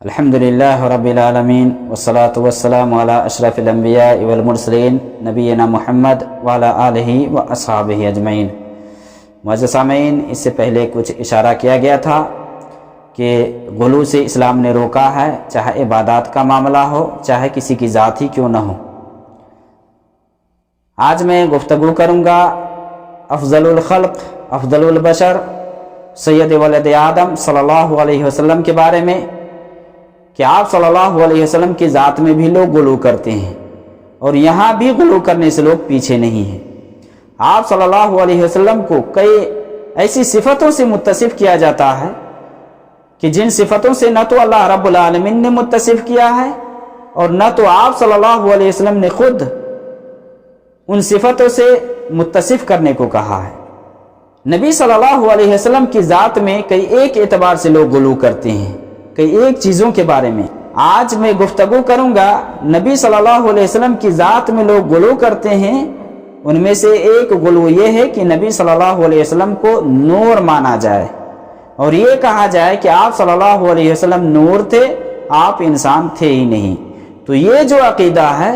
الحمدللہ رب العالمین والصلاة والسلام علی اشرف الانبیاء والمرسلین نبینا محمد وعلی آلہ واصحابہ اجمعین۔ معزز سامعین، اس سے پہلے کچھ اشارہ کیا گیا تھا کہ غلو سے اسلام نے روکا ہے، چاہے عبادات کا معاملہ ہو، چاہے کسی کی ذات ہی کیوں نہ ہو۔ آج میں گفتگو کروں گا افضل الخلق، افضل البشر، سید ولد آدم صلی اللہ علیہ وسلم کے بارے میں کہ آپ صلی اللہ علیہ وسلم کی ذات میں بھی لوگ غلو کرتے ہیں اور یہاں بھی غلو کرنے سے لوگ پیچھے نہیں ہیں۔ آپ صلی اللہ علیہ وسلم کو کئی ایسی صفتوں سے متصف کیا جاتا ہے کہ جن صفتوں سے نہ تو اللہ رب العالمین نے متصف کیا ہے اور نہ تو آپ صلی اللہ علیہ وسلم نے خود ان صفتوں سے متصف کرنے کو کہا ہے۔ نبی صلی اللہ علیہ وسلم کی ذات میں کئی ایک اعتبار سے لوگ غلو کرتے ہیں، کئی ایک چیزوں کے بارے میں آج میں گفتگو کروں گا۔ نبی صلی اللہ علیہ وسلم کی ذات میں لوگ غلو کرتے ہیں، ان میں سے ایک غلو یہ ہے کہ نبی صلی اللہ علیہ وسلم کو نور مانا جائے اور یہ کہا جائے کہ آپ صلی اللہ علیہ وسلم نور تھے، آپ انسان تھے ہی نہیں۔ تو یہ جو عقیدہ ہے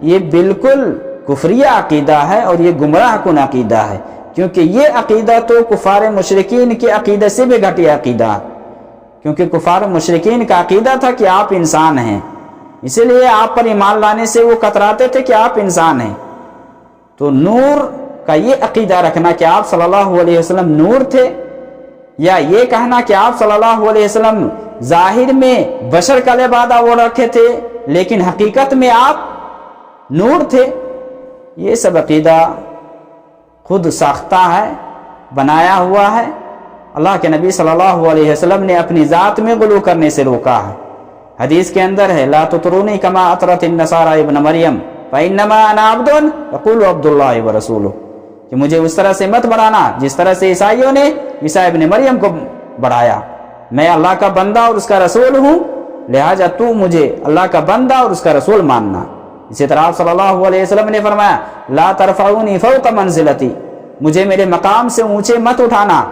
یہ بالکل کفریہ عقیدہ ہے اور یہ گمراہ کن عقیدہ ہے، کیونکہ یہ عقیدہ تو کفار مشرکین کے عقیدے سے بھی گھٹیا عقیدہ ہے، کیونکہ کفار مشرکین کا عقیدہ تھا کہ آپ انسان ہیں، اسی لیے آپ پر ایمان لانے سے وہ کتراتے تھے کہ آپ انسان ہیں۔ تو نور کا یہ عقیدہ رکھنا کہ آپ صلی اللہ علیہ وسلم نور تھے، یا یہ کہنا کہ آپ صلی اللہ علیہ وسلم ظاہر میں بشر کا لبادہ وہ رکھے تھے لیکن حقیقت میں آپ نور تھے، یہ سب عقیدہ خود ساختہ ہے، بنایا ہوا ہے۔ اللہ کے نبی صلی اللہ علیہ وسلم نے اپنی ذات میں غلو کرنے سے روکا ہے۔ حدیث کے اندر ہے لا تطرونی کما اطرت النصارى ابن مریم فانما انا عبد یقول عبد اللہ ورسولہ، کہ مجھے اس طرح سے مت بڑھانا جس طرح سے عیسائیوں نے عیسیٰ ابن مریم کو بڑھایا۔ میں اللہ کا بندہ اور اس کا رسول ہوں، لہٰذا تو مجھے اللہ کا بندہ اور اس کا رسول ماننا۔ اسی طرح آپ صلی اللہ علیہ وسلم نے فرمایا لا ترفعونی فوق منزلتی، مجھے میرے مقام سے اونچے مت اٹھانا،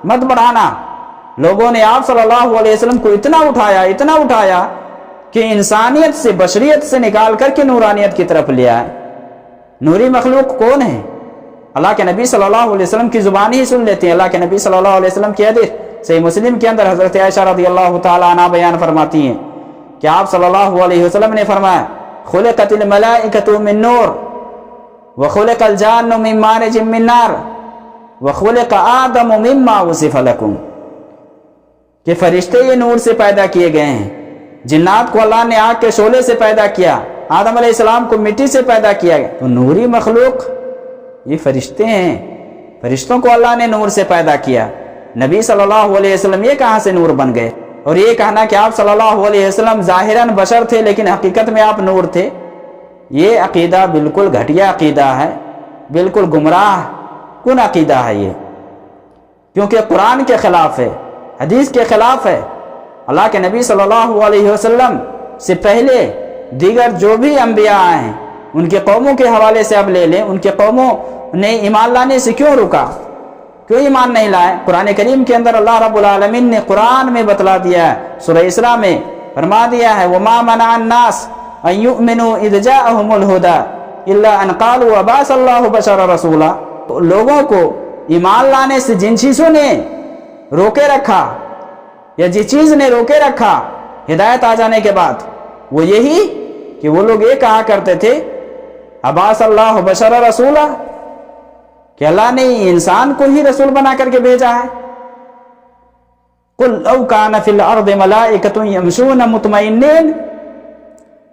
مت بڑھانا۔ لوگوں نے آپ صلی اللہ علیہ وسلم کو اتنا اٹھایا کہ انسانیت سے، بشریت سے نکال کر کے نورانیت کی طرف لے آئے۔ نوری مخلوق کون ہے؟ اللہ کے نبی صلی اللہ علیہ وسلم کی زبان ہی سن لیتے ہیں۔ اللہ کے نبی صلی اللہ علیہ وسلم کی حدیث صحیح مسلم کے اندر حضرت عائشہ رضی اللہ تعالی عنہا بیان فرماتی ہیں کہ آپ صلی اللہ علیہ وسلم نے فرمایا خلقت الملائکۃ من نور وخلق الجان من مارج من نار وخلق آدم مما وصف لکم، کہ فرشتے یہ نور سے پیدا کیے گئے ہیں، جنات کو اللہ نے آگ کے شعلے سے پیدا کیا، آدم علیہ السلام کو مٹی سے پیدا کیا گیا۔ تو نوری مخلوق یہ فرشتے ہیں، فرشتوں کو اللہ نے نور سے پیدا کیا۔ نبی صلی اللہ علیہ وسلم یہ کہاں سے نور بن گئے؟ اور یہ کہنا کہ آپ صلی اللہ علیہ وسلم ظاہراً بشر تھے لیکن حقیقت میں آپ نور تھے، یہ عقیدہ بالکل گھٹیا عقیدہ ہے، بالکل گمراہ کن عقیدہ ہے یہ، کیونکہ قرآن کے خلاف ہے، حدیث کے خلاف ہے۔ اللہ کے نبی صلی اللہ علیہ وسلم سے پہلے دیگر جو بھی انبیاء آئے ہیں ان کے قوموں کے حوالے سے اب لے لیں، ان کے قوموں نے ایمان لانے سے کیوں رکا، کیوں ایمان نہیں لائے؟ قرآن کریم کے اندر اللہ رب العالمین نے قرآن میں بتلا دیا ہے، سورہ اسراء میں فرما دیا ہے وَمَا مَنَعَ النَّاسَ أَن يُؤْمِنُوا إِذْ جَاءَهُمُ الْهُدَىٰ إِلَّا أَن قَالُوا وَبَعَثَ اللَّهُ بَشَرًا رَسُولًا۔ تو لوگوں کو ایمان لانے سے جن چیزوں نے روکے رکھا یا جس چیز نے روکے رکھا ہدایت آ جانے کے بعد، وہ یہی کہ وہ لوگ یہ کہا کرتے تھے ابعث اللہ بشر رسولہ، کہ اللہ نے انسان کو ہی رسول بنا کر کے بھیجا ہے۔ قل لو کان فی الارض ملائکۃ یمشون مطمئنین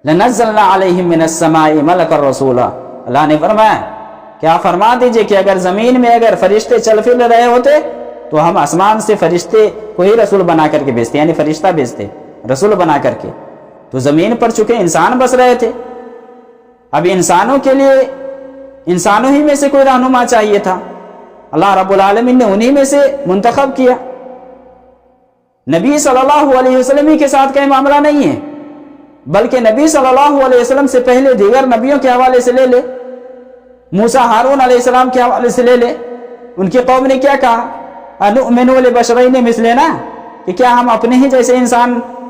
لنزلنا علیہم من السماء ملکا رسولا۔ اللہ نے فرمایا کیا فرما دیجئے کہ اگر زمین میں اگر فرشتے چل پھر رہے ہوتے تو ہم آسمان سے فرشتے کو ہی رسول بنا کر کے بھیجتے، یعنی فرشتہ بھیجتے رسول بنا کر کے۔ تو زمین پر چونکہ انسان بس رہے تھے، اب انسانوں کے لیے انسانوں ہی میں سے کوئی رہنما چاہیے تھا، اللہ رب العالمین نے انہی میں سے منتخب کیا۔ نبی صلی اللہ علیہ وسلم ہی کے ساتھ کا معاملہ نہیں ہے، بلکہ نبی صلی اللہ علیہ وسلم سے پہلے دیگر نبیوں کے حوالے سے لے لے، موسیٰ ہارون علیہ السلام کے حوالے سے لے لے، ان کی قوم نے کیا کہا؟ انؤمن لبشرین مثلنا، کہ کیا ہم اپنے ہی جیسے انسان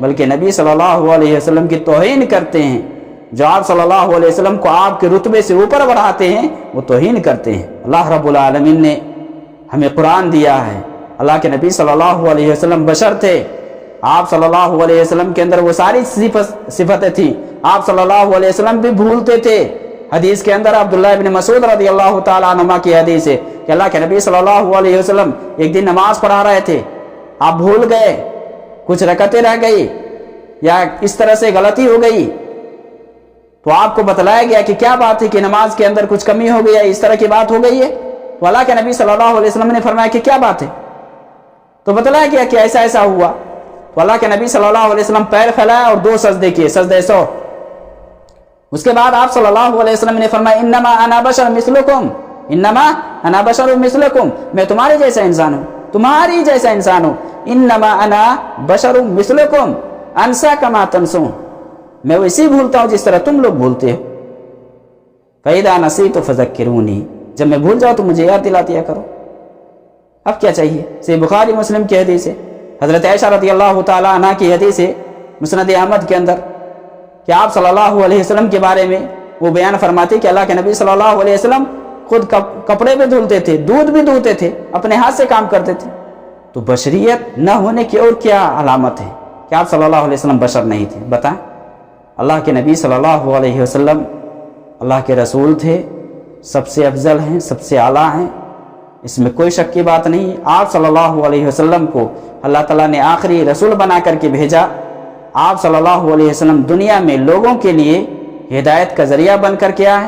بلکہ نبی صلی اللہ علیہ وسلم کی توہین کرتے ہیں۔ جو آپ صلی اللہ علیہ وسلم کو آپ کے رتبے سے اوپر بڑھاتے ہیں وہ توہین کرتے ہیں۔ اللہ رب العالمین نے ہمیں قرآن دیا ہے۔ اللہ کے نبی صلی اللہ علیہ وسلم بشر تھے، آپ صلی اللہ علیہ وسلم کے اندر وہ ساری صفتیں تھیں۔ آپ صلی اللہ علیہ وسلم بھی بھولتے تھے۔ حدیث کے اندر عبداللہ ابن مسعود رضی اللہ تعالیٰ عنہ کی حدیث ہے کہ اللہ کے نبی صلی اللہ علیہ وسلم ایک دن نماز پڑھا رہے تھے، آپ بھول گئے، کچھ رکعتیں رہ گئی یا اس طرح سے غلطی ہو گئی، تو آپ کو بتلایا گیا کہ کیا بات ہے کہ نماز کے اندر کچھ کمی ہو گئی ہے، اس طرح کی بات ہو گئی ہے۔ تو اللہ کے نبی صلی اللہ علیہ وسلم نے فرمایا کہ کیا بات ہے، تو بتلایا گیا کہ ایسا ایسا ہوا۔ تو اللہ کے نبی صلی اللہ علیہ وسلم پیر پھیلایا اور 2 سجدے کیے، سجدے سو۔ اس کے بعد آپ صلی اللہ علیہ وسلم نے فرمایا انما انا بشر مثلکم، انما انا بشر مثلکم، میں تمہارے جیسا انسان ہوں، تمہاری جیسا انسان ہوں۔ انما انا بشر مثلکم انسا کما تنسون، میں ویسے بھولتا ہوں جس طرح تم لوگ بھولتے ہو۔ فاذا نسیت فذکرونی، جب میں بھول جاؤں تو مجھے یاد دلا دیا کرو۔ اب کیا چاہیے؟ صحیح بخاری مسلم کی حدیث ہے، حضرت عائشہ رضی اللہ تعالی عنہ کی حدیث ہے مسند احمد کے اندر کہ آپ صلی اللہ علیہ وسلم کے بارے میں وہ بیان فرماتے کہ اللہ کے نبی صلی اللہ علیہ وسلم خود کپڑے بھی دھلتے تھے، دودھ بھی دھوتے تھے، اپنے ہاتھ سے کام کرتے تھے۔ تو بشریت نہ ہونے کی اور کیا علامت ہے کہ آپ صلی اللہ علیہ وسلم بشر نہیں تھے؟ بتائیں۔ اللہ کے نبی صلی اللہ علیہ وسلم اللہ کے رسول تھے، سب سے افضل ہیں، سب سے اعلیٰ ہیں، اس میں کوئی شک کی بات نہیں۔ آپ صلی اللہ علیہ وسلم کو اللہ تعالیٰ نے آخری رسول بنا کر کے بھیجا۔ آپ صلی اللہ علیہ وسلم دنیا میں لوگوں کے لیے ہدایت کا ذریعہ بن کر کے آئے،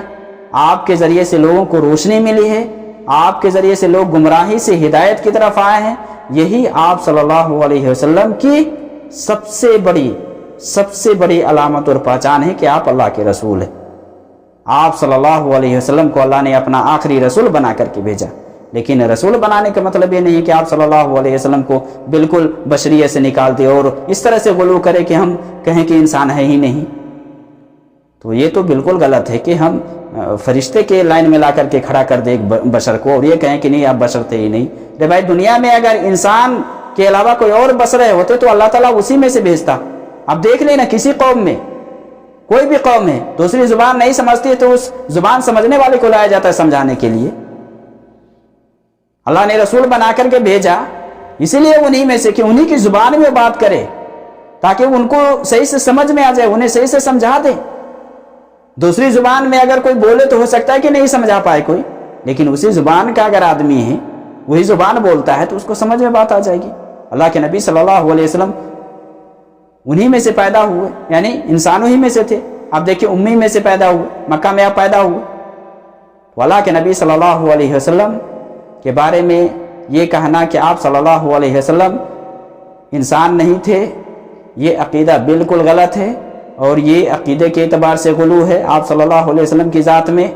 آپ کے ذریعے سے لوگوں کو روشنی ملی ہے، آپ کے ذریعے سے لوگ گمراہی سے ہدایت کی طرف آئے ہیں۔ یہی آپ صلی اللہ علیہ وسلم کی سب سے بڑی علامت اور پہچان ہے کہ آپ اللہ کے رسول ہیں۔ آپ صلی اللہ علیہ وسلم کو اللہ نے اپنا آخری رسول بنا کر کے بھیجا، لیکن رسول بنانے کا مطلب یہ نہیں کہ آپ صلی اللہ علیہ وسلم کو بالکل بشریت سے نکال دے اور اس طرح سے غلو کرے کہ ہم کہیں کہ انسان ہے ہی نہیں۔ تو یہ تو بالکل غلط ہے کہ ہم فرشتے کے لائن میں لا کر کے کھڑا کر دے ایک بشر کو اور یہ کہیں کہ نہیں آپ بشر تھے ہی نہیں۔ رے بھائی، دنیا میں اگر انسان کے علاوہ کوئی اور بشر ہوتے تو اللہ تعالیٰ اسی میں سے بھیجتا۔ اب دیکھ لینا کسی قوم میں، کوئی بھی قوم ہے، دوسری زبان نہیں سمجھتی ہے تو اس زبان سمجھنے والے کو لایا جاتا ہے سمجھانے کے لیے۔ اللہ نے رسول بنا کر کے بھیجا اسی لیے انہی میں سے کہ انہی کی زبان میں بات کرے تاکہ ان کو صحیح سے سمجھ میں آ جائے، انہیں صحیح سے سمجھا دے۔ دوسری زبان میں اگر کوئی بولے تو ہو سکتا ہے کہ نہیں سمجھا پائے کوئی، لیکن اسی زبان کا اگر آدمی ہے، وہی زبان بولتا ہے تو اس کو سمجھ میں بات آ جائے گی۔ اللہ کے نبی صلی اللہ علیہ وسلم انہی میں سے پیدا ہوئے، یعنی انسانوں ہی میں سے تھے۔ آپ دیکھیں امی میں سے پیدا ہوئے، مکہ میں آپ پیدا ہوئے۔ تو اللہ کے نبی صلی اللہ علیہ وسلم کے بارے میں یہ کہنا کہ آپ صلی اللہ علیہ وسلم انسان نہیں تھے، یہ عقیدہ بالکل غلط ہے، اور یہ عقیدے کے اعتبار سے غلو ہے آپ صلی اللہ علیہ وسلم کی ذات میں،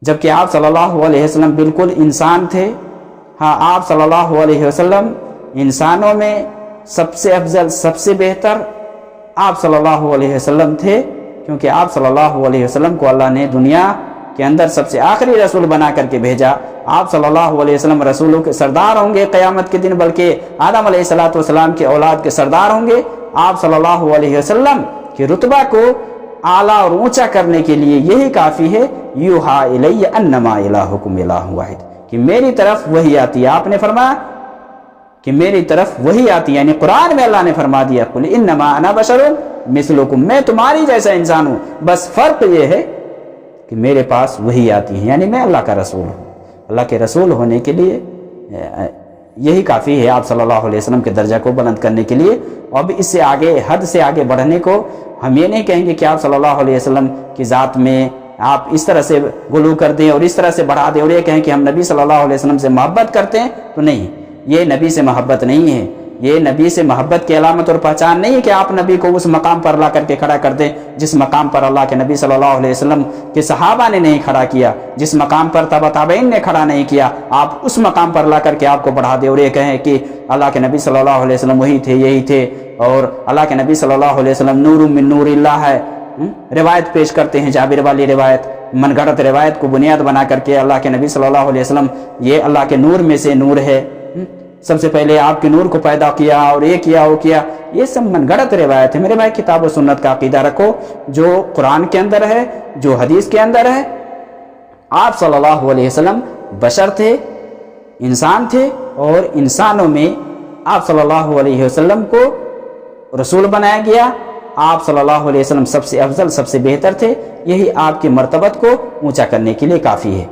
جبکہ آپ صلی اللہ علیہ وسلم بالکل انسان تھے۔ ہاں، آپ صلی اللہ علیہ وسلم انسانوں میں سب سے افضل، سب سے بہتر آپ صلی اللہ علیہ وسلم تھے، کیونکہ آپ صلی اللہ علیہ وسلم کو اللہ نے دنیا کے اندر سب سے آخری رسول بنا کر کے بھیجا۔ آپ صلی اللہ علیہ وسلم رسولوں کے سردار ہوں گے قیامت کے دن، بلکہ آدم علیہ السلام کے اولاد کے سردار ہوں گے۔ آپ صلی اللہ علیہ وسلم کے رتبہ کو اعلیٰ اور اونچا کرنے کے لیے یہی کافی ہے، یوحا الی انما الہکم الہ واحد، کہ میری طرف وحی آتی ہے۔ آپ نے فرمایا کہ میری طرف وحی آتی ہے، یعنی قرآن میں اللہ نے فرما دیا قل انما انا بشر مثلکم، میں تمہاری جیسا انسان ہوں، بس فرق یہ ہے کہ میرے پاس وحی آتی ہے، یعنی میں اللہ کا رسول ہوں۔ اللہ کے رسول ہونے کے لیے یہی کافی ہے آپ صلی اللہ علیہ وسلم کے درجہ کو بلند کرنے کے لیے۔ اب اس سے آگے، حد سے آگے بڑھنے کو ہم یہ نہیں کہیں گے کہ آپ صلی اللہ علیہ وسلم کی ذات میں آپ اس طرح سے غلو کر دیں اور اس طرح سے بڑھا دیں اور یہ کہیں کہ ہم نبی صلی اللہ علیہ وسلم سے محبت کرتے ہیں، تو نہیں، یہ نبی سے محبت نہیں ہے، یہ نبی سے محبت کی علامت اور پہچان نہیں ہے کہ آپ نبی کو اس مقام پر لا کر کے کھڑا کر دیں جس مقام پر اللہ کے نبی صلی اللہ علیہ وسلم کے صحابہ نے نہیں کھڑا کیا، جس مقام پر تبع تابعین نے کھڑا نہیں کیا، آپ اس مقام پر لا کر کے آپ کو بڑھا دیں اور یہ کہیں کہ اللہ کے نبی صلی اللہ علیہ وسلم وہی تھے، یہی تھے، اور اللہ کے نبی صلی اللہ علیہ وسلم نور من نور اللہ ہے۔ روایت پیش کرتے ہیں، جابر والی روایت، من گھڑت روایت کو بنیاد بنا کر کے اللہ کے نبی صلی اللہ علیہ وسلم یہ اللہ کے نور میں سے نور ہے۔ سب سے پہلے آپ کے نور کو پیدا کیا اور یہ کیا وہ کیا، یہ سب من گڑت روایت ہے۔ میرے بھائی کتاب و سنت کا عقیدہ رکھو، جو قرآن کے اندر ہے، جو حدیث کے اندر ہے۔ آپ صلی اللہ علیہ وسلم بشر تھے، انسان تھے، اور انسانوں میں آپ صلی اللہ علیہ وسلم کو رسول بنایا گیا۔ آپ صلی اللہ علیہ وسلم سب سے افضل، سب سے بہتر تھے، یہی آپ کی مرتبت کو اونچا کرنے کے لیے کافی ہے۔